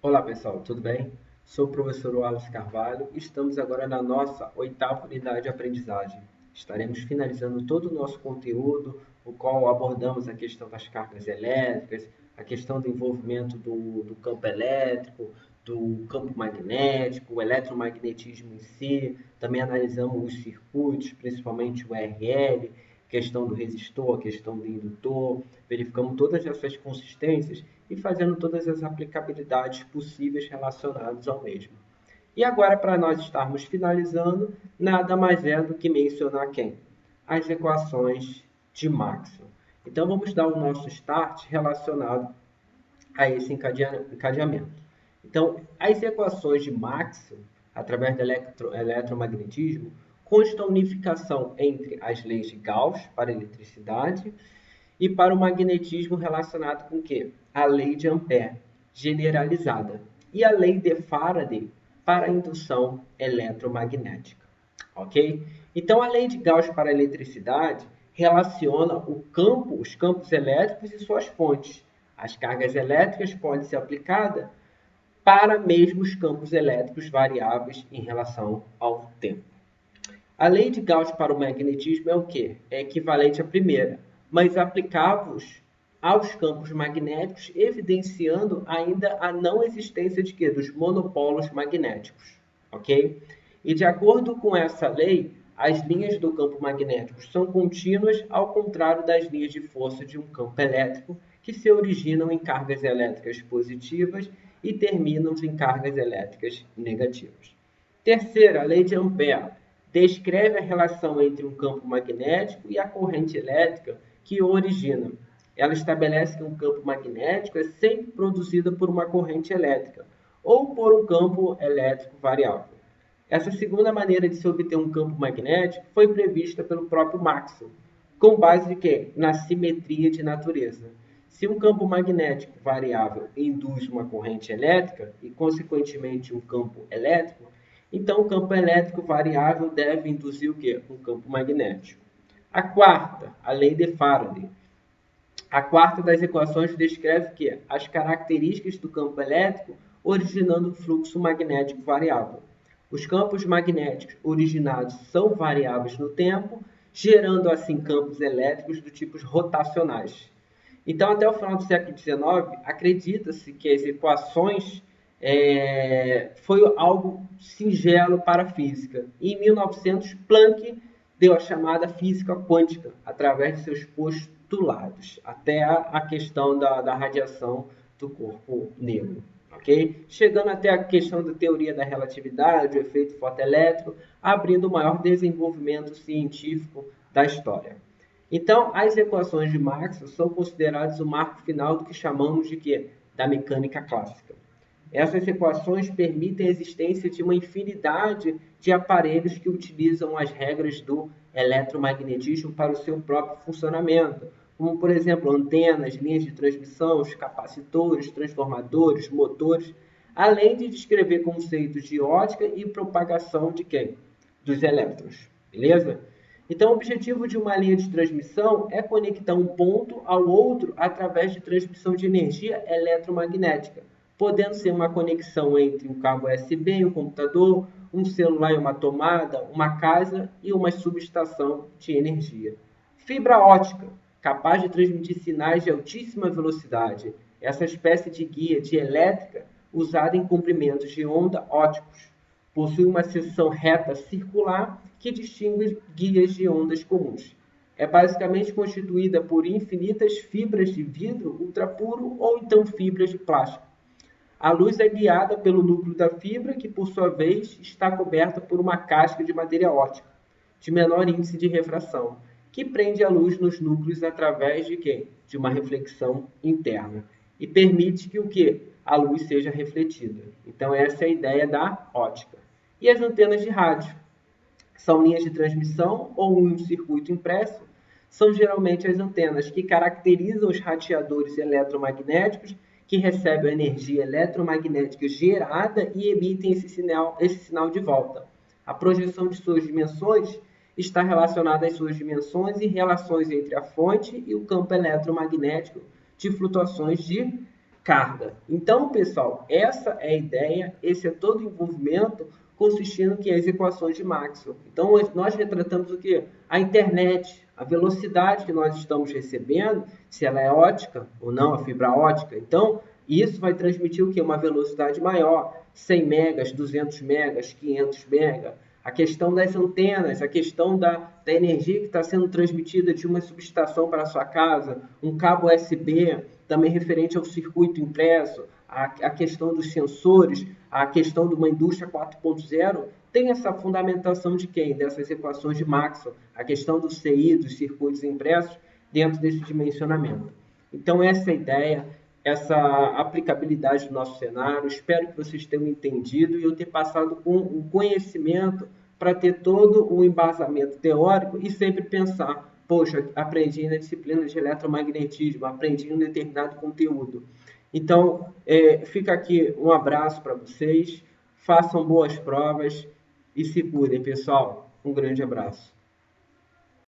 Olá pessoal, tudo bem? Sou o professor Wallace Carvalho e estamos agora na nossa oitava unidade de aprendizagem. Estaremos finalizando todo o nosso conteúdo, o qual abordamos a questão das cargas elétricas, a questão do envolvimento do campo elétrico, do campo magnético, o eletromagnetismo em si. Também analisamos os circuitos, principalmente o RL, questão do resistor, a questão do indutor. Verificamos todas essas consistências e fazendo todas as aplicabilidades possíveis relacionadas ao mesmo. E agora, para nós estarmos finalizando, nada mais é do que mencionar quem? As equações de Maxwell. Então, vamos dar o nosso start relacionado a esse encadeamento. Então, as equações de Maxwell, através do eletromagnetismo, constam unificação entre as leis de Gauss para a eletricidade e para o magnetismo relacionado com o quê? A lei de Ampère generalizada e a lei de Faraday para a indução eletromagnética, ok? Então, a lei de Gauss para a eletricidade relaciona os campos elétricos e suas fontes. As cargas elétricas podem ser aplicadas para mesmos campos elétricos variáveis em relação ao tempo. A lei de Gauss para o magnetismo é o quê? É equivalente à primeira, mas aplicáveis aos campos magnéticos, evidenciando ainda a não existência de quê? Dos monopolos magnéticos, ok? E de acordo com essa lei, as linhas do campo magnético são contínuas, ao contrário das linhas de força de um campo elétrico, que se originam em cargas elétricas positivas e terminam em cargas elétricas negativas. Terceira, a lei de Ampère descreve a relação entre um campo magnético e a corrente elétrica que o origina. Ela estabelece que um campo magnético é sempre produzido por uma corrente elétrica ou por um campo elétrico variável. Essa segunda maneira de se obter um campo magnético foi prevista pelo próprio Maxwell, com base de quê? Na simetria de natureza. Se um campo magnético variável induz uma corrente elétrica e, consequentemente, um campo elétrico, então o campo elétrico variável deve induzir o quê? Um campo magnético. A quarta, a lei de Faraday. A quarta das equações descreve o quê? As características do campo elétrico originando o fluxo magnético variável. Os campos magnéticos originados são variáveis no tempo, gerando assim campos elétricos do tipo rotacionais. Então, até o final do século XIX, acredita-se que as equações foi algo singelo para a física. E em 1900, Planck deu a chamada física quântica, através de seus postulados, até a questão da radiação do corpo negro. Okay? Chegando até a questão da teoria da relatividade, o efeito fotoelétrico, abrindo o maior desenvolvimento científico da história. Então, as equações de Maxwell são consideradas o marco final do que chamamos de quê? Da mecânica clássica. Essas equações permitem a existência de uma infinidade de aparelhos que utilizam as regras do eletromagnetismo para o seu próprio funcionamento, como, por exemplo, antenas, linhas de transmissão, capacitores, transformadores, motores, além de descrever conceitos de ótica e propagação de quem? Dos elétrons, beleza? Então, o objetivo de uma linha de transmissão é conectar um ponto ao outro através de transmissão de energia eletromagnética, podendo ser uma conexão entre um cabo USB e um computador, um celular e uma tomada, uma casa e uma subestação de energia. Fibra ótica, capaz de transmitir sinais de altíssima velocidade. Essa espécie de guia de elétrica usada em comprimentos de onda óticos. Possui uma seção reta circular que distingue guias de ondas comuns. É basicamente constituída por infinitas fibras de vidro ultrapuro ou então fibras de plástico. A luz é guiada pelo núcleo da fibra, que por sua vez está coberta por uma casca de madeira ótica, de menor índice de refração, que prende a luz nos núcleos através de quê? De uma reflexão interna. E permite que o quê? A luz seja refletida. Então essa é a ideia da ótica. E as antenas de rádio? São linhas de transmissão ou um circuito impresso? São geralmente as antenas que caracterizam os radiadores eletromagnéticos que recebem a energia eletromagnética gerada e emitem esse sinal de volta. A projeção de suas dimensões está relacionada às suas dimensões e relações entre a fonte e o campo eletromagnético de flutuações de carga. Então, pessoal, essa é a ideia, esse é todo o envolvimento consistindo que as equações de Maxwell. Então, nós retratamos o que? A internet, a velocidade que nós estamos recebendo, se ela é ótica ou não, a fibra ótica. Então, isso vai transmitir o que? Uma velocidade maior, 100 megas, 200 megas, 500 megas. A questão das antenas, a questão da energia que está sendo transmitida de uma subestação para a sua casa, um cabo USB, também referente ao circuito impresso, a questão dos sensores, a questão de uma indústria 4.0, tem essa fundamentação de quem? Dessas equações de Maxwell, a questão do CI, dos circuitos impressos, dentro desse dimensionamento. Então, essa é a ideia, essa aplicabilidade do nosso cenário. Espero que vocês tenham entendido e eu ter passado com o conhecimento para ter todo o embasamento teórico e sempre pensar, poxa, aprendi na disciplina de eletromagnetismo, aprendi um determinado conteúdo. Então, fica aqui um abraço para vocês, façam boas provas e se cuidem, pessoal. Um grande abraço.